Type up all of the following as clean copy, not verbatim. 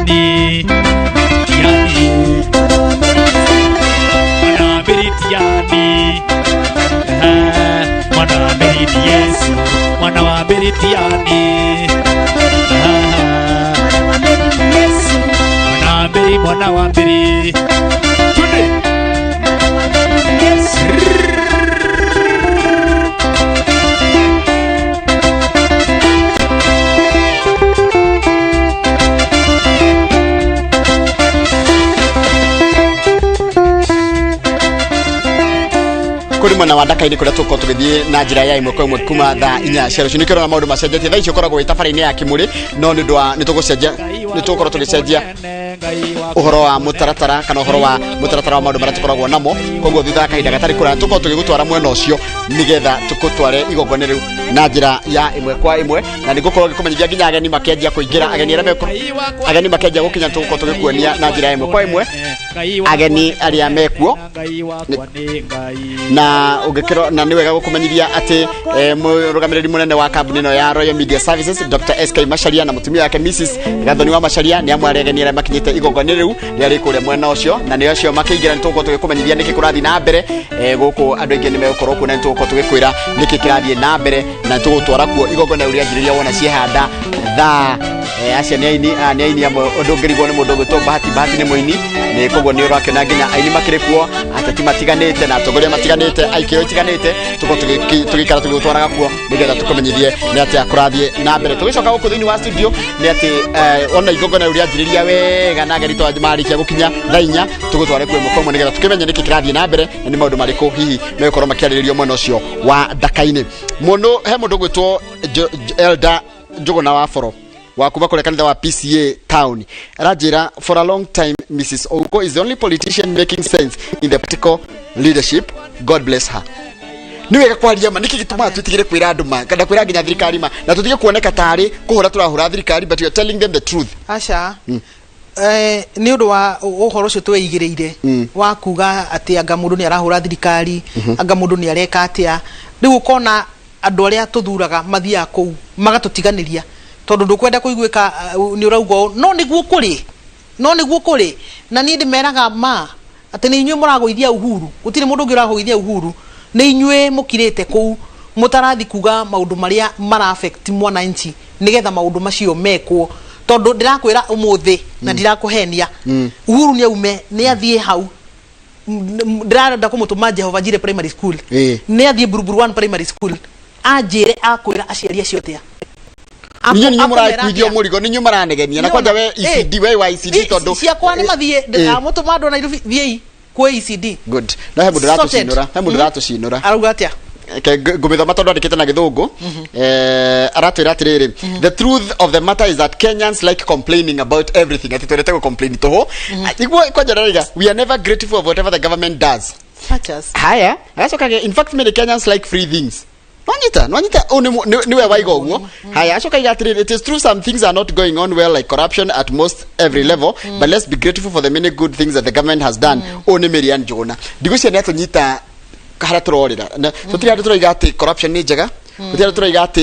Tiani, Mwanawambiri Tiani, Mwanawambiri Yesu, Mwanawambiri Tiani, Mwanawambiri kuri mwana wa Daka-ini kuria tuko tugithie na njira ya imwe kwa imwe kuma tha inya cia ruciu nikirona maundu macenjetie tha icio koragwo itafari-ini ya kimuri no ni ndwa nitugucenjia nitukorwo tugicenjia uhoro wa mutaratara kana uhoro wa mutaratara wa maundu maria tukoragwo namo koguo thutha kahinda gatari kura tuko tugigutwara mwena ucio nigetha tukutware igongone riu na njira ya imwe kwa imwe na nigukorwo gikumenyithia nginya ageni makenjia kuingira ageni aria meko ageni makenjia gukinya tuko tugikuonia na njira ya imwe kwa imwe ageni aria mekuo na ugikiro na niwega gukumenyithia ati murugamiriri munene wa kambuni no ya Royal Media Services Dr. SK Macharia na mutumia yake Mrs. Gathoni wa Macharia ni amwe ageni aria makinyite igongone riu riari kuria mwena ucio na ni acio makiingira nituko tugikumenyithia niki kurathi na mbere guku andu ingi ni megukorwo kuna nituko tugikwira niki kirathi na mbere na tugutwara kuo igongone riu rianjiriria wona ciehanda tha acia ni aini amwe undu ngirigwo ni mundu gwitwo bahati ni muini ni koguo ni urakena nginya aini makiri kuo atati matiganite na atongoria matiganite aikio itiganite tuko tugikara tugutwaraga kuo nigetha tukumenyithie ni atia kurathie na mbere tugicoka guku thiini wa studio ni ati ona igongona riu rianjiriria wega na ageni twa marikia gukinya tha inya tugutware kuo mukomo nigetha tukimenye niki kirathie na mbere na ni maundu mariku hihi megukorwo makiariririo mwena ucio wa Daka-ini mundu he mundu gwitwo Elda Njuguna wa Foro wakuba kule kanitha wa PCA town rajira for a long time Mrs. Ouko is the only politician making sense in the political leadership. God bless her. Niwega kwaria ma niki gituma twitigire kwira andu ma kada kwira nginya thirikari ma na tutige kuoneka tari kuhura turahura thirikari but you are telling them the truth. Asha ni undu wa uhoro ucio tweigiriire wa kuga ati anga mundu ni arahura thirikari anga mundu ni areka atia riu ukona andu aria tuthuraga mathia kou magatutiganiria tondu ndukwenda kuiguika ni uraugo no niguo kuri na ni ndimeraga ma ati ni inywe muragoithia uhuru gutire mundu ungi uragoithia uhuru ni inywe mukirite kou mutarathi kuga maundu maria mara affect mwananchi nigetha maundu macio mekwo tondu ndirakwira umuthi na ndirakuhenia uhuru ni aume ni athie hau ndirarenda kumutuma Jehova Jire primary school ni athie Buruburu 1 primary school ajire akwira aciari acio tia ninyo mura kuidio murigo ninyo maranegenia na kwanja we ECD we wa ECD tondu cia kwa ni mathie mutuma ndo na vie kwa ECD good na he mundu ratucinura aruga atia ngumithoma tondu andikite na githungu aratwira atiriri the truth of the matter is that Kenyans like complaining about everything ati twerete go complain toho igwo kwanja raiga we are never grateful of whatever the government does such as haya asokage in fact many Kenyans like free things Nwanita niwe waigo guo haya achoka igatire it is true some things are not going on well like corruption at most every level but let's be grateful for the many good things that the government has done one Marian Jona digucia ne tunyita kahara turorira tutira turoiga ati corruption ni njega tutira turoiga ati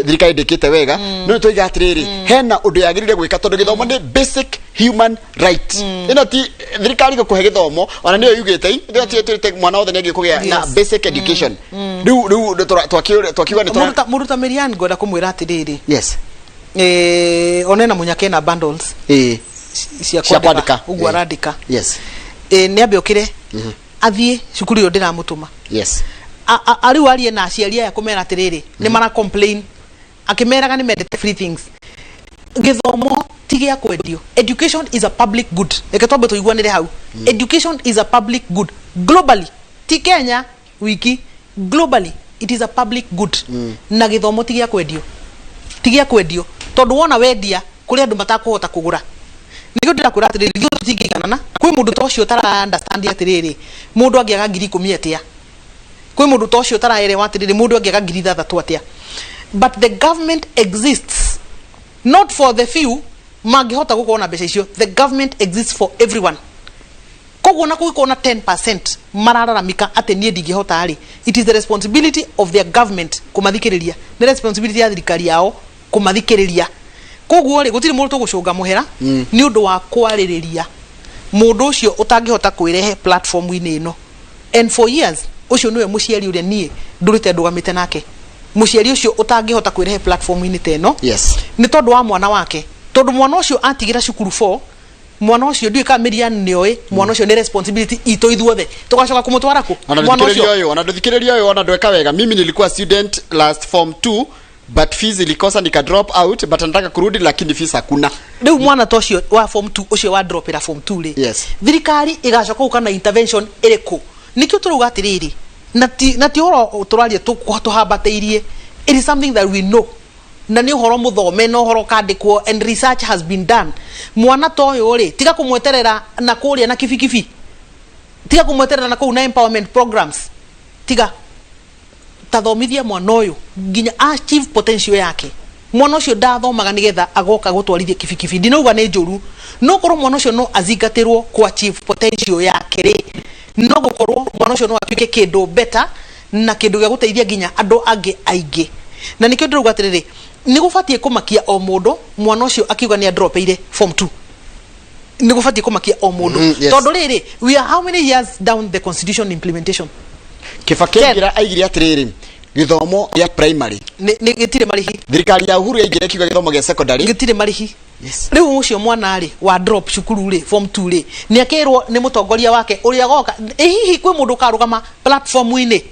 thirikari ndikite wega no tuiga atiriri hena undu yagirire gwika tondu githomo ni basic human right ino ti thirikari gukuhe githomo ona niyo yugite ndio turite mwana wothe negi kugia na basic education riu twakiwa ni muruta Marian ngoda kumwira atiriri yes onena munyake na bundles cia kwandika ugwa radika yes ni abiokire athie cukuru yo ndiramutuma yes ariu arie na aciari ya kumera atiriri ni mara complain akimeraga ni mendete free things githomo tigia kwendio education is a public good eketwambe tuiguanire hau education is a public good globally ti Kenya wiki globally it is a public good na githomo tigia kwendio tondu wona wendia kuri andu matakuhota kugura nigo ndirakwira atiriri thio tutingigana kwi mundu tocio tara understand atiriri mundu angiaga 10,000 atia kwi mundu tocio taraelewa atiriri mundu angiaga 3,000 atia but the government exists not for the few mangihota gukona mbeca icio the government exists for everyone koguo na kuikona 10% marararamika ati nie ndingihota ari it is the responsibility of their government kumathikiriria the responsibility ya thirikari yao kumathikiriria koguo ri gutiri mundu tugucunga muhera ni undu wa kwaririria mundu ucio utangihota kwirehe platform ine ino and for years ucio niwe muciari uria nie ndurite ndugamite nake muciari ucio utangihota kwirehe platform ine teno yes ni tondu wa mwana wake tondu mwana ucio atigira cukuru 4 mwana ucio ndui ka Miriam nioi mwana ucio ni responsibility ito ithuothe tugacoka kumutwara ku mwana ucio ona nduthikiriria uyu ona ndweka wega mimi nilikuwa student last form 2 but fees ilikosa nika drop out but nataka kurudi lakini fees hakuna riu mwana tocio wa form 2 ucio wa drop ira form 2 ri yes thirikari igacoka ukana intervention iriku nikio turuga atiriri nati horo turarie tuhambateirie it is something that we know na ni horo muthome no horo kandikwo and research has been done mwana toyo ri tiga kumweterera na kuria na kifikifi tiga kumweterera na ku na empowerment programs tiga tathomithia mwana uyu nginya achieve potential yake mwana ucio ndathomaga nigetha agoka gutwarithia kifikifi ndinauga ni njuru no korwo mwana ucio no azingatirwo ku achieve potential yake ri no gukorwo mwana ucio no atuike kindu better na kindu gya guteithia nginya andu angi aingi na nikio ndiruga atiriri ni gubatie kumakia o mundu mwana ucio akiuga ni dropeire form 2 ni gubatie kumakia o mundu tondu riri we are how many years down the constitution implementation kifakengira aigire atiriri githomo ya primary ni gitire marihi thirikari ya Uhuru yaigire kiuga githomo gya secondary gitire marihi yes riu ucio mwana ri wa drop cukuru ri form 2 ri ni akirwo ni mutongoria wake uria goka hihi kwi mundu karugama platform ine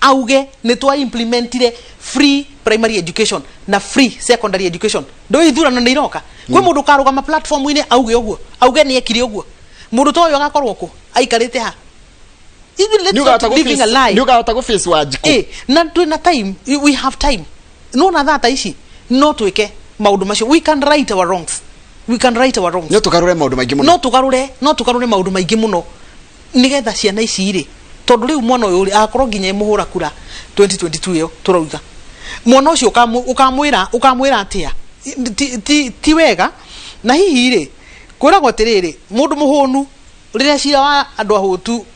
auge ni twa implementire free primary education na free secondary education ndo ithurano ni iroka kwi mundu karugama platform ine auge uguo auge ni ekire uguo mundu toyo agakorwo ku aikarite ha living a lie you got to face wajiko na twina time we have time no na that ici no twike maundu macio we can right our wrongs no tukarure maundu maingi muno no tukarure maundu maingi muno nigetha ciana ici iri tondu riu mwana uyu akorwo nginya muhura kura 2022 yo turauga mwana ucio ukamwira atia ti wega na hihi iri kwiragwo atiriri mundu muhunu riria cira wa andu ahutu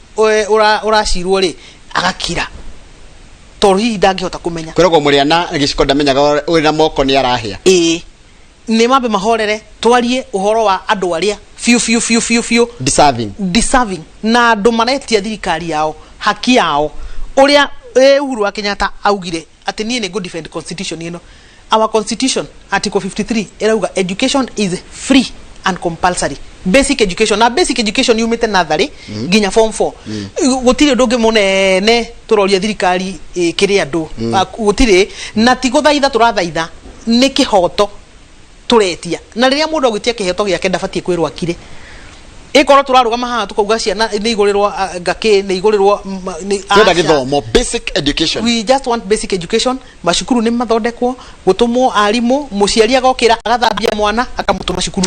uracirwo ri agakira tondu hihi ndangihota kumenya kwiragwo muriana giciko ndamenyaga uri na moko ni arahia ni mambe mahorere twarie uhoro wa andu aria fiu deserving na andu maretia thirikari yao haki yao uria Uhuru wa Kenyatta augire ati nie ni go defend constitution ino our constitution article 53 irauga education is free and compulsory basic education na basic education yumite nursery nginya form 4 gutire ndungi munene turoria thirikari kiri andu gutire na ti guthaitha turathaitha ni kihoto turetia na riria mundu agutia kihoto giake ndabatie kwirwa akire ikoro turarugama haha tukauga ciana ni igurirwo ngaki ni igurirwo ni githomo basic education we just want basic education mashukuru ni mathondekwo gutumwo arimu muciari agokira agathambia mwana akamutuma cukuru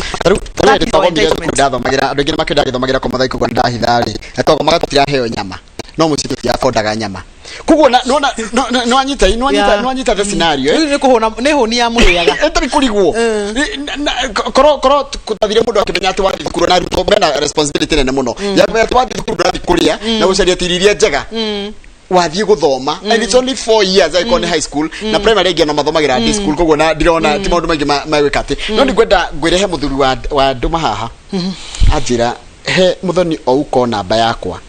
ndathomagira andu ingi makenda githomagira ko mathai kugwa ndahithari etogo magatira heo nyama no muciri ya fondaga nyama kuguo no anyita the scenario ni kuhona ni honi ya muriaga etari kurigwo koro kutathire mundu akimenya ati wathi thukuru na ruto bena responsibility nene muno ya twathi thukuru na thikuria na gucaria tiriria njega wathie guthoma and it's only 4 years I go high school na primary again no mathomagira high school kuguo na ndirona ti maundu maingi magwikate no ni kwenda ngwirehe muthuri wa nduma haha ajira he muthoni ouko namba yakwa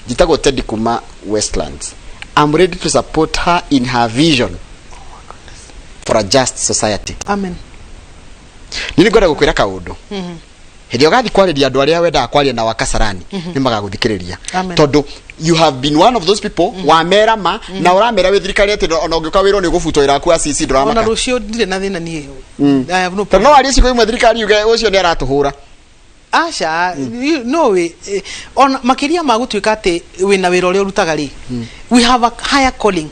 jitagwo Teddy kuma Westlands. I'm ready to support her in her vision for a just society. Amen. Nini gwenda gukwira kaundu hindi ugathi kwariria andu aria wenda kwaria na wakasarani ni magaguthikiriria tondu you have been one of those people wa merama na uramera we thirikari ati ona ungiuka wiro ni gufuto iraku asisi drama ona rucio ndire na thina nie I have no problem no ari ciko imwe thirikari yuge ucio ni aratuhura asha no we on makiria magutwika ati wina wira uri urutaga ri we have a higher calling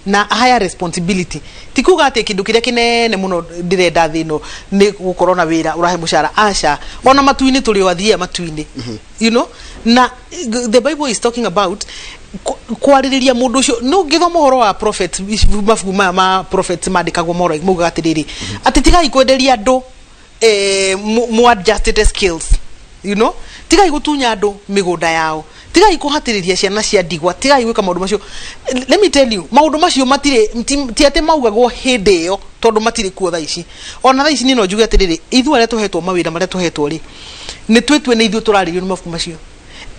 na higher responsibility tikuga ati kindu kiria kinene muno ndirenda thino ni gukorwo na wira urahe mushara asha ona matuini turi wathia matuini you know na the Bible is talking about kwaririria mundu ucio no githomo horo wa prophet mafugu ma prophet mandikagwo moro muga atiriri ati tigai kwenderia andu more adjusted skills you know tigai gutunya andu migunda yao tigai kuhatiriria ciana cia ndigwa tigai gwika maundu macio. Let me tell you, maundu macio matire ti ate maugagwo hindi yo tondu matire kuo thaa ici. Ona thaa ici ni no njuge atiriri ithu aria tuhetwo mawira maria tuhetwo ri ni twetwe ni ithu turaririo ni mabuku macio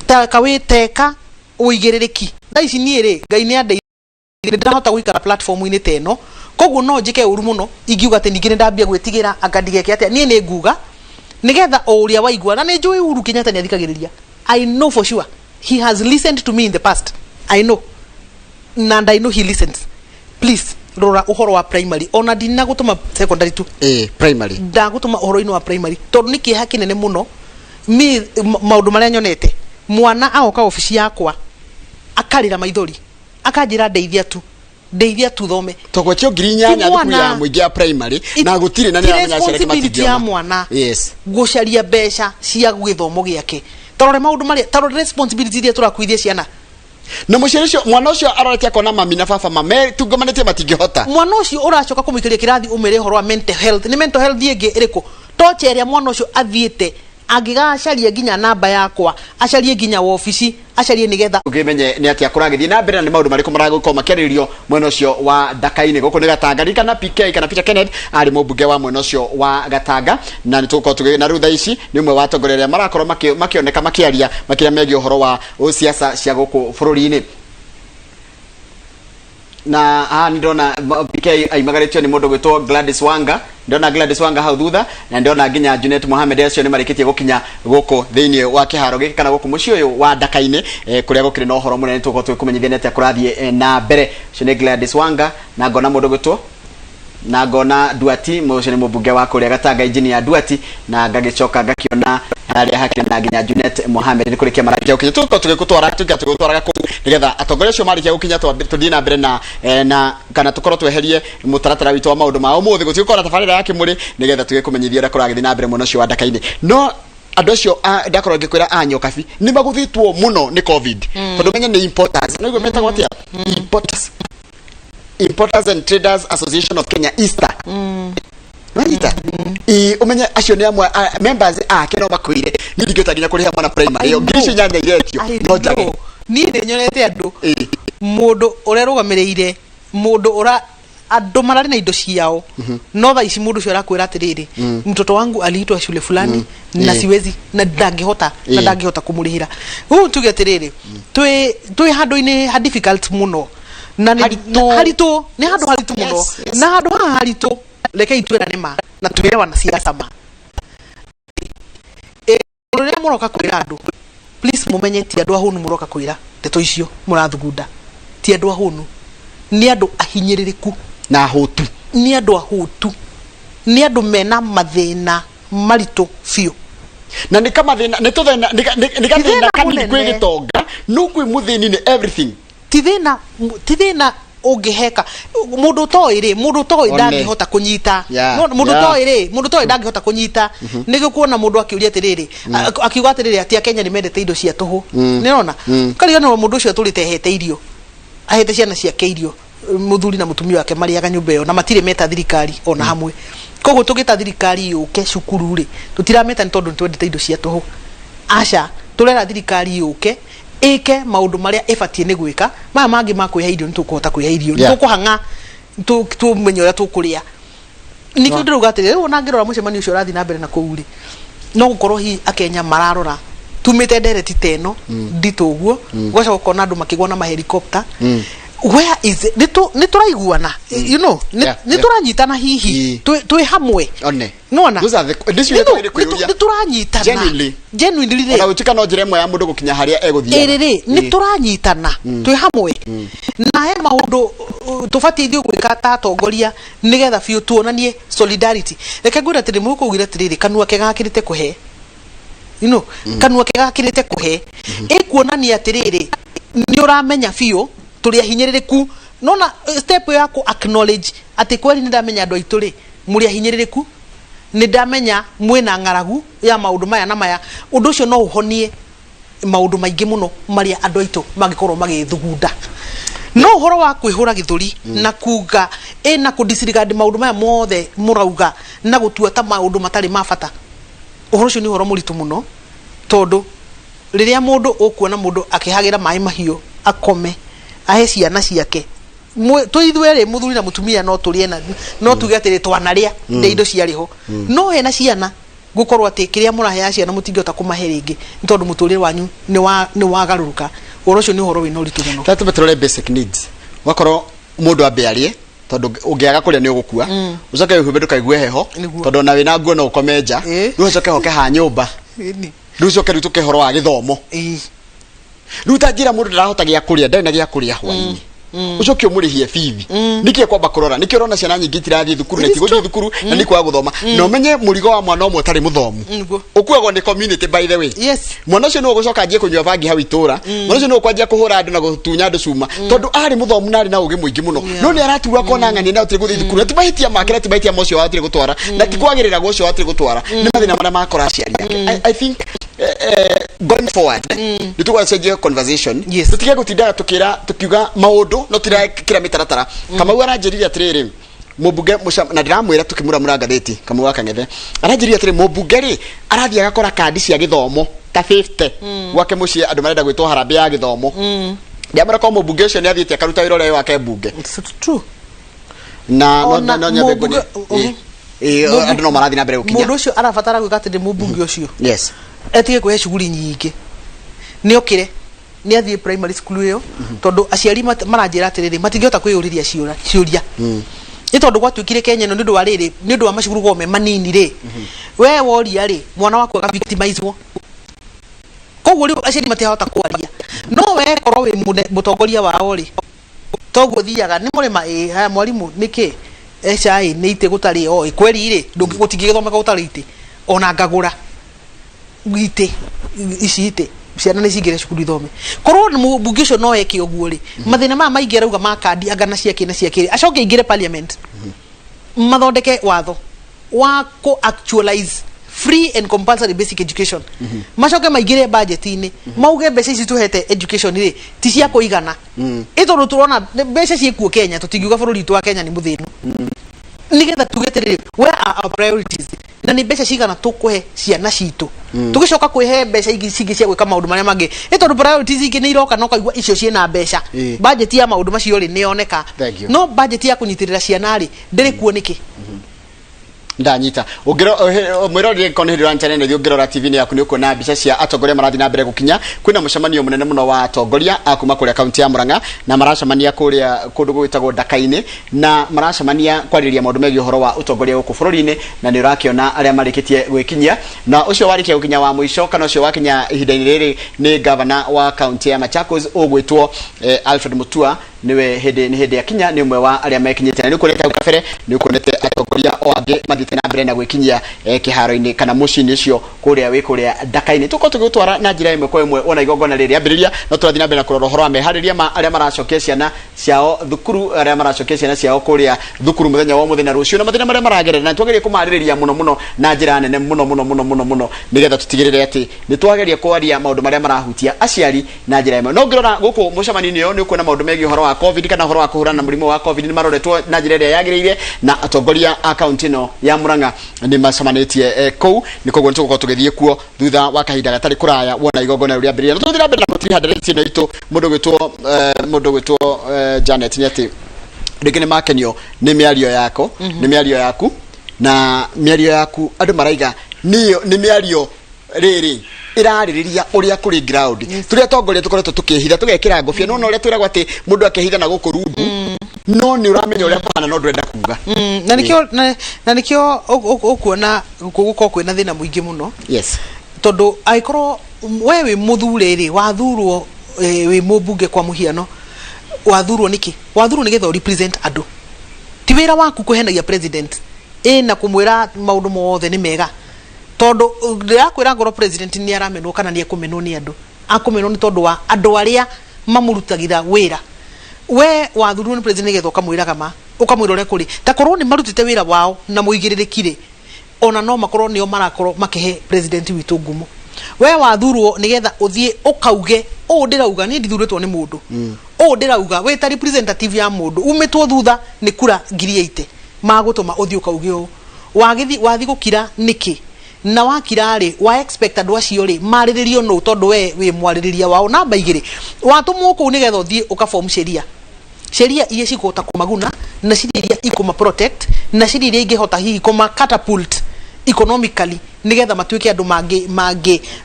ta kawe teka uigiririki thaa ici ni ri Ngai ni andei ndahota guikara platform ini teno koguo no njike uru muno ingiuga ati ningire ndambia gwitigira angadigeke atia ni nguga nigetha o uria waigua na ni njui Uhuru Kenyatta ni athikagiriria. I know for sure he has listened to me in the past. I know. And I know he listens. Please, rora uhoro wa primary. Ona dina gutuma secondary tu. Primary. Da gutuma uhoro ino wa primary. Tondu ni kiha kinene muno. Mi maundu maria nyonete. Mwana aoka ofisi yakwa. Akarira maithori. Akajira ndeithia tu thome. Togwe cio ngirinyanya thuku ya muingi ya primary na gutire na ni amenya ciana kimatithio. Ya mwana. Yes. Gucaria mbeca cia githomo giake. Torore maundu maria torore responsibility iria turakuithia ciana. Na muciari cio mwana ucio arorete akona mami na baba mame tungomanete matingihota. Mwana ucio uracoka kumuikiria kirathi umere horo wa mental health. Ni mental health ingi iriku. Tocheria mwana ucio athiete agigacaria ginya namba yakwa acarie ginya ofisi acarie nigetha ukimenye ni atia kuragithie na mbere ni maundu mariko maragukoma makeririo mwena ucio wa Dakaine guku ni Gatanga kana PK kana Peter Kenneth ari mubunge wa mwena ucio wa Gatanga na nituko tuge na rutha ici ni umwe wa tongoreria marakorwo makioneka makiaria makiria megie uhoro wa siasa cia guku bururi-ini na ndona PK aimagaritio ni mundu gwitwo Gladys Wanga ndona Gladys Wanga hau thutha na ndona nginya Junet Mohamed acio ni marikitie gukinya guku thiini wa kiharo giki kana guku mucio uyu wa Dakaine kuria gukire no horo munene tuko twikumenyithia nete kurathie na mbere cio ni Gladys Wanga na ngona mundu gwitwo na ngona Duati mucio ni mubunge wa kuria Gatanga engineer Duati na ngagicoka ngakiona hari hakiri na nginya Junet Mohamed ni kurikia marakia ukinya tuko tugikutwara ku nigetha atongoria cio marikia gukinya tuthii na mbere na kana tukorwo tweherie mutaratara witu wa maundu ma umuthi gutikora tabarira yake muri nigetha tugikumenyithia ura kuragithi na mbere muno cio wa Dakaine no andu acio ndakorwo ngikwira anyokabi ni maguthitwo muno ni covid tondu menye ni importers no go metagwo atia Importers and Traders Association of Kenya Easter Marita umenye acio ni amwe members ake no makuire ni ndigetaginya kuriha mwana primary yo ngici nyanya iretio no jage ni nyonete andu mundu urerugamirire mundu ura andu marari na indo ciao no tha ici mundu cio arakwira atiriri mtoto wangu aliitwa shule fulani na siwezi na ndangihota kumurihira tuge atiriri twi handu-ini ha difficult muno na haritu ni handu haritu muno na handu haritu leke itwira nima na tuelewa na siasa ma rore muroka kwira andu please mumenye ti andu ahunu muroka kwira teto icio murathugunda ti andu ahunu ni andu ahinyiririku na hutu ni andu ahutu ni andu mena mathina maritu fiu na ni kama thina ni tuthina ni kathina kanini kwi gitonga nukwi muthini ni everything ti thina ungiheka mundu toi ndangihota kunyita mundu toi ndangihota kunyita nigikuona mundu akiuria atiriri akiuga atiriri atia Kenya ni mendete indo cia tuhu nirona karigana mundu ucio turitehete irio ahete ciana ciake irio muthuri na mutumia wake mariaga nyumba iyo na matire meta thirikari ona hamwe koguo tugita thirikari yuke cukuru ri tutirameta ni tondu twendete indo cia tuhu aca turera thirikari yuke ike maundu maria ibatie ni gwika maya mangi makwiha irio nitukuhota kwiha irio nitukuhanga tumenye uria tukuria nikio ndiruga atiri ona ngirora mucemani ucio rathi na mbere na kuuri no gukorwo hi akenya mararora tumite ndereti teno ndituguo goca gukona andu makigwa na helicopter where is it nituraiguana you know nituranyitana hihi twi hamwe nona those are the this way nituranyitana genuinely ona utika no njire mwe ya mundu gukinya haria eguthia nituranyitana twi hamwe na he maundu tubati ithio gwika ta atongoria nigetha biu tuonanie solidarity reke ngwira tiri mukugire tiriri kanua kegakirite kuhe you know kanua kegakirite kuhe ikuonania atiriri ni uramenya biu turi ahinyiririku nona step yako acknowledge ati kweli ndamenya andu aituri muri ahinyiririku ni ndamenya mwena ngaragu ya maundu maya na maya undu ucio no uhonie maundu maingi muno maria andu aitu magikorwo magithugunda no uhoro wa kwihura githuri na kuga na kudisregard maundu maya mothe murauga na gutua ta maundu matari mabata uhoro ucio ni uhoro muritu muno tondu riria mundu ukuona mundu akihagira mai mahiu akome ahe ciana ciake tuithwere muthuri na mutumia no turie na no tuge atiri twanaria nde indo ciariho no he na ciana gukorwo ati kiria murahe ciana mutingihota kumahe ringi ntondu muturire wanyu ni wagaruruka orocio ni horo wina uritu muno tatu betrole basic needs wakoro mundu abearie tondu ungiaga kuria ni ugukua ucoke uhube ndukaigue heho tondu na wina nguo no ukomeja ucoke hoke ha nyumba ucoke rutuke horo wa githomo ruta njira mundu ndarahota gia kuria ndari na gia kuria hwaini ucoke umurihie bibi niki kwamba kurora niki urona ciana nyingi tirathie thukuru na tiguthiĩ thukuru na ni kwa guthoma no menye murigo wa mwana omwe tari muthomu ukuagwo ni community by the way mwana ucio no gucoka njie kunywa bangi hau itura mwana ucio no kwanjia kuhura andu na gutunya andu cuma tondu ari muthomu nari na ugi muingi muno no ni aratua kona ng'ani na utiri guthii thukuru na tibahitia makira tibahitia mocio wa utiri gutwara na tikwagirira gocio wa utiri gutwara ni mathina maria makora aciari I think going forward nitugwa cenjie conversation tutige gutinda tukiuga maundu no tira kira mitaratara kama uara njiriria atiriri mubunge na ndiramwira tukimura ngatheti kama waka ngethe aranjiria atiri mubunge ri arathia gakora kandi cia githomo ta 50 gwake mucie andu marenda gwitwo harambe ya githomo ndiamara kwa mubunge ucio ni athiete akaruta wira ule wake bunge true na nyabe ngoni andu no marathi na mbere gukinya mundu ucio arabatara gwika ati ndi mubunge ucio yes etige kuhe shughuli nyingi ni okire ni athie primary school iyo tondu aciari maranjira atiriri matingihota kwiyuriria ciuria ni tondu gwatuikire Kenya no nindu wariri nindu wa mashukuru gome manini ri we woria ri mwana waku agavictimizwo koguo ri aciari matihota kwaria no we korwo wi mutongoria wao ri toguo thiaga ni murima haya mwalimu niki ecai ni ite gutari kweri ri ndungigutigithomeka gutari ite ona ngagura ite icite ciana ni cingire cukuru ithome korwo mbunge ucio no eke uguo ri mathina maya maingi arauga makandi agana ciake na ciake acoke ingire parliament mathondeke watho wa co actualize free and compulsory basic education macoke maigire budget ini mauge mbeca ici tuhete education ri ti cia kuigana ito turona mbeca ciekuo Kenya tutingiuga bururi tu wa Kenya ni muthinu nigetha tugeterere where are our priorities na ni mbeca cigana tukuhe ciana citu tugicoka kwihe mbeca ingi cingi cia gwika maundu maria mangi ito priorities ingi ni iroka no kaigua icio ciena mbeca budget ya maundu macio ri ni oneka no budget ya kunyitirira ciana ri ndiri kuoniki ndanyita ugiro mwirori konhirira channel ndio ugirora TV ni yaku ni ukona bica cia atongoria marathi na mbere gukinya kwina mucemanio munene muno wa atongoria akuma kuria kaunti ya Murang'a na maracemania kuria kundu gwitagwo Ndakaini na maracemania kwariria maundu megi uhoro wa utongoria guku bururi-ini na ni urakiona aria marikitie gwikinyia na ucio warikia gukinya wa muico kana ucio wakinya ihinda-ini riri ni governor wa kaunti ya Machakos ugwitwo Alfred Mutua niwe hede ya kinya ni umwe wa aria mekinyite ni kureta gafere ni kunete atongoria o angi mathite na mbere na gwikinyia kiharo-ini kana mucini cio kuria wi kuria Ndakaini tuko tugutwara na njira imwe kwa imwe ona igongona riri ambiriria no turathi na mbere na kurora horo wa mehariria ma aria maracokia ciana ciao thukuru aria maracokia ciana ciao kuria thukuru muthenya wa muthenya rucio na mathina maria maragerera na twageria kumaririria muno na njira nene muno nigetha tutigirire ati ni twageria kwaria maundu maria marahutia aciari na njira imwe no ngirora guku mucemani-ini yo ni ukuona maundu megi horo wa covid kana horo wa kuhurana na murimo wa covid ni maroretwo na njira iria yagiriire na atongoria akaunti no ya Murang'a ni macemanitie kou ni koguo nitugukorwo tugithie kuo thutha wa kahinda gatari kuraya wona igongona ria mbere na tuthira mbere na mutiri hadareti no itu mundu gwitwo Janet ni ati ndikene makenio ni miario yako ni miario yaku na miario yaku andu maraiga niyo ni miario riri iraririria uria kuri ground turia tongoria tukoretwo tukihitha tugekira ngofia no uria twiragwo ati mundu akihitha na guku rundu no ni uramenya uria kuhana no ndwenda kuga na nikio ukuona guko kwina thina muingi muno yes tondu aikorwo wewe muthuri ri wathurwo wi mubunge kwa muhiano wathurwo niki wathurwo ni getho represent andu ti wira waku kuhenagia president na kumwira maundu mothe ni mega tondu ndirakwira ngoro president ni aramenwo kana ni akumenwo ni andu akumenwo ni tondu wa andu aria mamurutagira wira we wathurwo ni president getho kamwira kama ukamwira ure kuri ta korwo ni marutite wira wao na muigiririkire ona no makorwo nio marakorwo makihe president witu ngumo we wathurwo ni getha uthie ukauge o ndirauga ni ndithuritwo ni mundu o ndirauga we ta representative ya mundu umetwo thutha ni kura 80 magutuma uthie ukauge o wathi gukira niki na wakirari wa expect andu acio ri mariririo no tondu we mwaririria wao namba igiri watumwo ku ni getha uthie ukaform sheria iria cikota kumaguna na sheria iria ikuma protect na sheria iria ingihota hihi kuma catapult economically nigetha matuike andu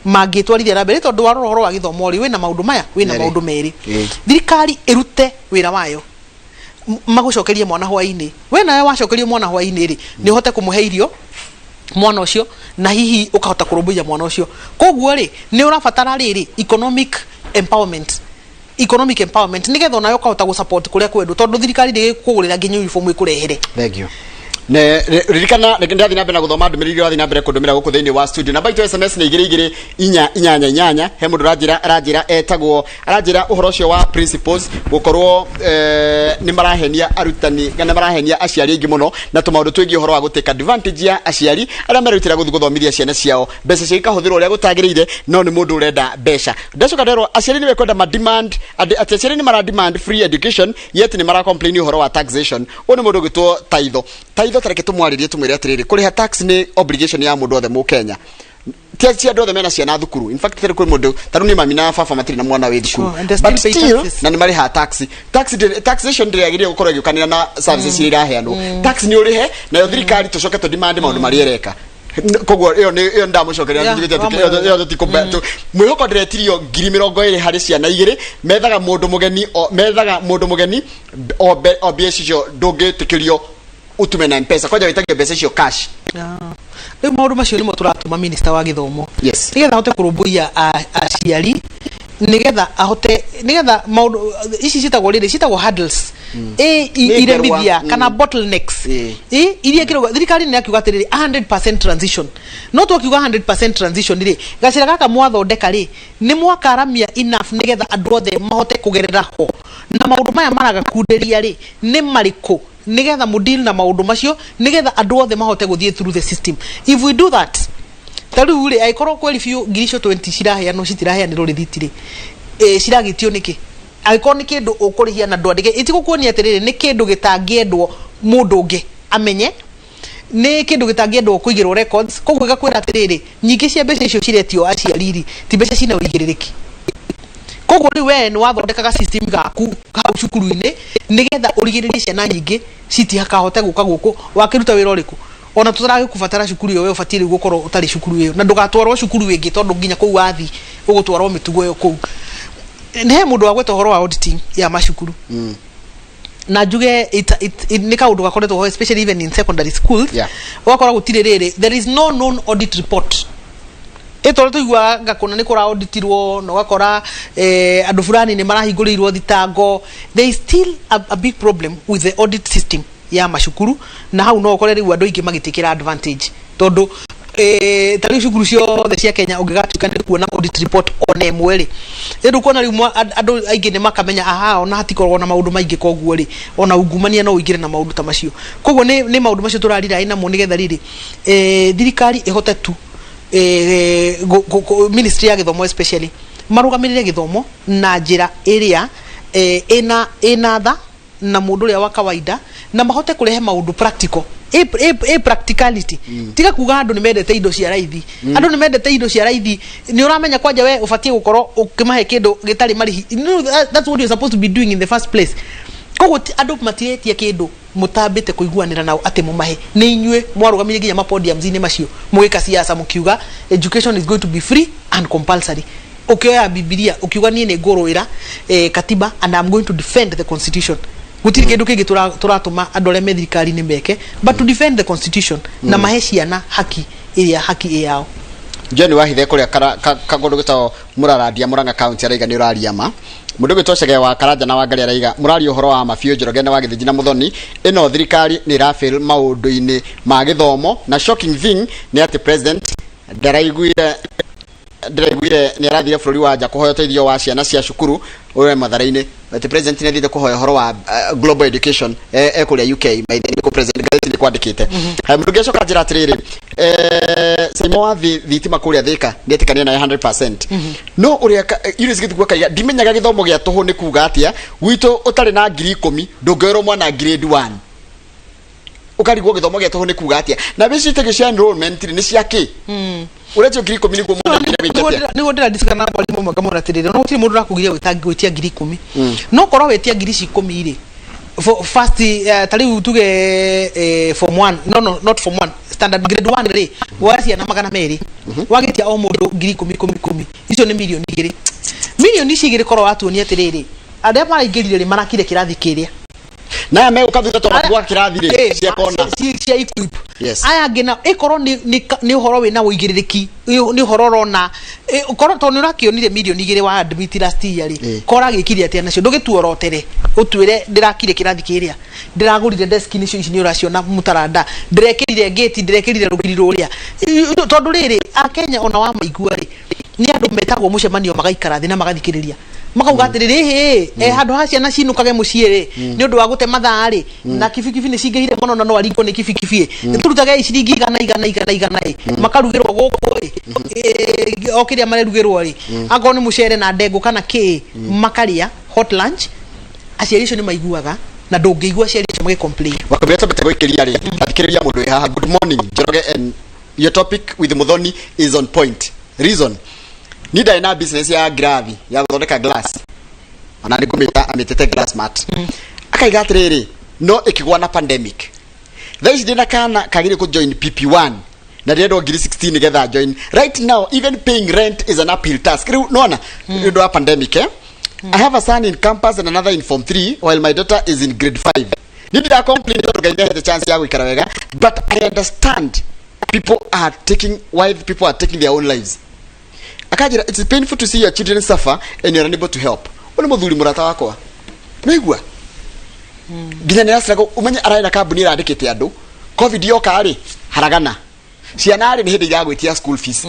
mangi twarithia na mbere tondu wa rohoro wa githomo ri wina maundu maya wina maundu meri thirikari irute wira wayo magucokerie mwana hwaini we nawe wacokerie mwana hwaini ri ni uhote kumuhe irio mwana ucio na hihi ukahota kurumbuia mwana ucio koguo ri ni urabatara riri economic empowerment nigetha nayo ukahota gu support kuria kwendu tondu thirikari ndikugurira nginya uniform ikurehere. Thank you. Ne ririkana ndathi na mbere na guthoma ndumiriri wathi na mbere kundumira guku thiini wa studio namba itu SMS ni 2488 he mundu arajira etagwo arajira uhoro cio wa principles gukorwo ni marahenia arutani kana marahenia aciari ingi muno na tumaundu twingi uhoro wa guteka advantage ya aciari aria marutira guthomithia ciana ciao mbeca cia ikahuthirwo uria gutagiriire no ni mundu urenda mbeca ndacoka ndero aciari ni wekwenda ma demand ati aciari ni mara demand free education yet ni mara complain uhoro wa taxation oni mundu gitwo taitho tareke tumwaririe tumwire atiriri kuriha tax ni obligation ya mundu othe mu Kenya tia ndothe mena ciana thukuru in fact tari kuri mundu taru ni mami na baba matiri na mwana we thukuru but still na ni mariha taxation ndiriagirie gukorwo giukanira na services iria heanwo tax ni urihe na yo thirikari tucoke to demand maundu mariereka koguo iyo ndamucokeria njigite yo tikubeto mwihoko diretirio 20,000 hari ciana igiri methaga mundu mugeni obiecio ndungitikirio utume na mpesa kwaja witagio mbeca icio cash rĩu maũndũ macio nĩmo tũratũma minister wa gĩthomo nigetha ahote kũrũmbũiya aciari nigetha ahote nigetha maũndũ ici citagwo hurdles iremithia kana bottlenecks iria kiroga thirikari nĩ akiuga atĩrĩrĩ 100% transition no twakiuga 100% transition rĩ gacĩra gaka mwathondeka rĩ nĩ mwakaramia enough nigetha andũ othe mahote kũgerera ho na maũndũ maya maragakunderia rĩ nĩ marĩkũ nigetha mudeal na maundu macio nigetha andu othe mahote guthie through the system. If we do that taru ri aikorwo kweli fiu girisho 20 ciraheanwo citiraheanirwo rithiti ri ciragitio niki aikorwo ni kindu ukurihia na ndwandike itigukuonia atiriri ni kindu gitangiendwo mundu ungi amenye ni kindu gitangiendwo kuigirwo records koguo gakwira atiriri nyingi cia mbeca icio ciretio aciariri ti mbeca cina uigiririki koguo ri we ni wathondekaga system gaku hau cukuru-ini nigetha urigiririe ciana nyingi citihakahote guka guku wakiruta wira uriku ona tutaragikubatara cukuru iyo we ubatiri gukorwo utari cukuru iyo na ndugatwarwo cukuru wingi tondu nginya kuu wathi ugutwarwo mitugo yo kuu ne mundu wa gweta horo wa auditing ya mashukuru na njuge ni kaundu gakoretwo ho especially even in secondary schools wakora gutire riri there is no known audit report etore tuigwa ngakona ni kura auditirwo no gakora andu fulani ni marahinguriirwo thitango. There is still a big problem with the audit system ya mashukuru na hau no ukore riu andu ingi magitikira advantage tondu tari cukuru ciothe cia Kenya ungigatuika ni kuona audit report ona imwe ri ndu kuona riu andu aingi ni makamenya aha ona hatikorwo na maundu maingi koguo ri ona ungumania no uigire na maundu ta macio koguo ni maundu macio turarira ina mu nigetha riri thirikari ihote tu ministry ya githomo especially marugamirire githomo na njira iria ina tha na mundu ria wa kawaida na mahote kurehe maundu practical practicality tiga kuga andu ni mendete indo cia raithi andu ni mendete indo cia raithi ni uramenya kwanja we ubatie gukorwo ukimahe kindu gitari marihi that's what you're supposed to be doing in the first place koguo andu matietie kindu mutambite kuiguanira nao ati mumahe ni inyue mwarugamire ginya mapodiums ini macio mugika siasa mukiuga education is going to be free and compulsory ukioya Biblia ukiuga nie ni ngoroira katiba and I'm going to defend the constitution gutiri kindu kingi turatuma andu arĩa me thirikari ni meke but to defend the constitution na mahe ciana haki yao. Jeni wahithe kuria kagondu gitao Muraradia Murang'a county araiga ni uraria ma mundu gitocege wa Karanja na Wangari araiga murari uhoro wa mafio Njoroge na Wagithiji na Muthoni ino thirikari ni rafael maundu-ini ma githomo na shocking thing ni ati president ndaraiguire ni arathire bururi wa nja kuhoya teithio wa ciana cia cukuru ure matharaini ati president ni athire kuhoya horo wa global education kuria UK by the way president ni kwandikite mundu gecoka njira atiriri Simo wa thitima kuria thika ngetikania na 100% no uria iris gitugwa kaiga ndimenyaga githomo gia tuhu ni kuga atia witu utari na ngiri 10 ndungero mwana grade 1 ukarigwo githomo gya toho ni kuga atia na bici ite cia enrollment ni cia ki urecho ngiri 10 niguo mundu ndira ni wondera disikana mwalimu mwaka muratirire no gutiri mundu rakugiria gwitia ngiri 10 no korwo wetia ngiri 10 ri first tari utuge form 1 no not form 1 standard grade 1 ri wacia na magana meri wagitia o mundu ngiri 10 icio ni milioni 2 milioni cigire korwo watuonia atiriri aria maraingirire ri marakire kirathi kiria na me ukathutha to kwa kirathi ri cia kona cia equip aya ngina ikoro ni uhoro wina uigiririki ni uhoro rona ukoro to ni urakionire milioni 2 wa admit last year ri kora gikiri atia nacio ndugituorotere utwire ndirakire kirathi kiria ndiragurire desk ni cio ici ni uraciona mutaranda ndirekirire gate ndirekirire rugiri ruria tondu riri akenya ona wa maigua ri ni andu metagwo mucemanio magaikara thina magathikiriria makauga atiriri handu ha ciana cinukage muciiri ni undu wa gute mathaa ri na kibikibi ni cingeire muno na no aringo ni kibikibi turutage ciringi igana makarugirwo guku okiria marerugirwo ri ago ni mucere na ndengu kana ki makaria hot lunch aciarisho ni maiguaga na ndungigua ciarisho mage complain wakabeta bete gwikiria ri athikiriria mundu wi haha good morning Njoroge and your topic with Muthoni is on point reason nida ina business ya gravi ya guthondeka glass ona ni kumita amitete glass mat akaiga atiriri no ikigwa na pandemic thais dina kana kagire ku join PP1 na ndio ngiri 16 nigetha join right now even paying rent is an uphill task no ndio wa pandemic I have a son in campus and another in form 3 while my daughter is in grade 5 need to complain to get the chance ya gwikara wega but I understand people are taking their own lives. Akajira, it's painful to see your children suffer and you're unable to help. Wale muthuri murata wakwa. Naigua. Ginya nirasira ko umenye araina kambuni irandikite andu. Covid yoka ari haragana. Ciana ari ni hindi ya gwitia school fees.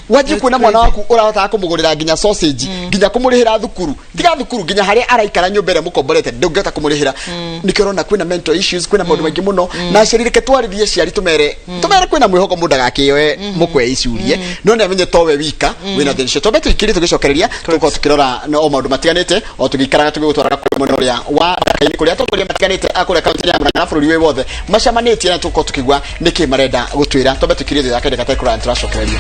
Waje kuona mwana waku urahota kumugurira ginya sausage, ginya kumurihira thukuru. Tiga thukuru ginya hari araikara nyumbere mukomborete ndungeta kumurihira. Nikirona kwina mental issues, kwina maundu maingi muno na ciririke twarithie ciari tumere kwina mwihoko mundu agakiwe mukwe icurie. No ne amenye towe wika wina thinisho. Tobe tukiri tugicokereria tuko tukirora no maundu matiganite o tugikaraga tugutwaraga kuri muno ria wa ndakaini kuria tukuria matiganite akure kaunti ya Murang'a bũrũri we wothe macamanĩtie na tuko tukigwa niki marenda gutwira tobe tukiri ya kende katekura international career.